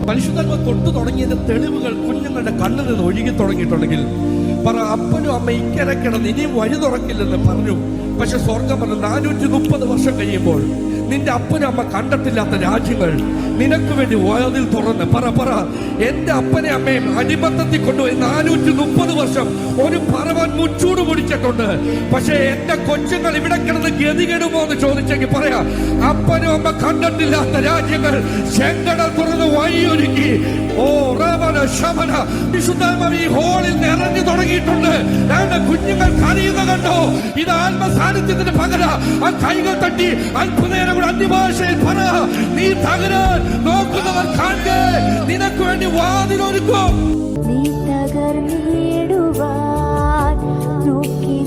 പരിശുദ്ധാത്മ തൊട്ടു തുടങ്ങിയതിന്റെ തെളിവുകൾ കുഞ്ഞുങ്ങളുടെ കണ്ണിൽ നിന്ന് ഒഴുകി തുടങ്ങിയിട്ടുണ്ടെങ്കിൽ പറ, അപ്പനും അമ്മ ഇക്കരെ കിടന്ന് ഇനിയും വഴി തുറക്കില്ലെന്ന് പറഞ്ഞു. പക്ഷെ സ്വർഗം പറഞ്ഞു 430 വർഷം കഴിയുമ്പോൾ നിന്റെ അപ്പനും അമ്മ കണ്ടിട്ടില്ലാത്ത രാജ്യങ്ങൾ നിനക്ക് വേണ്ടി വാതിൽ തുറന്ന് പറ എന്റെ അപ്പനെ അമ്മയും അടിമത്തത്തിൽ കൊണ്ടുപോയി 430 വർഷം ഒരു പറവൻ മുച്ചൂട് പിടിച്ചിട്ടുണ്ട്. പക്ഷെ എന്റെ കൊച്ചുങ്ങൾ ഇവിടെ കിടന്ന് ഗതികെടുമോ എന്ന് ചോദിച്ചെങ്കിൽ പറയാ, അപ്പനും അമ്മ കണ്ടിട്ടില്ലാത്ത രാജ്യങ്ങൾ ചെങ്കടൽ തുറന്ന് വഴിയൊരുക്കി. ഓ റവന ശമന വിശുദ്ധമായി ഈ ഹോളിൽ നിറഞ്ഞു തുടങ്ങിയിട്ടുണ്ട്. ഞങ്ങളുടെ കുഞ്ഞുങ്ങൾ കരയുന്ന കണ്ടോ? ഇത് ആത്മസാന്നിധ്യത്തിന് പകരം ആ കൈകൾ തട്ടി അല്പനേരം കൂടെ അന്യഭാഷയിൽ പറ, നീ തകരാൻ നോക്കുന്നവർ കാണേ നിനക്ക് വേണ്ടി വാതിലൊരുക്കും. നീ തകർന്നിടുവാൻ നോക്കി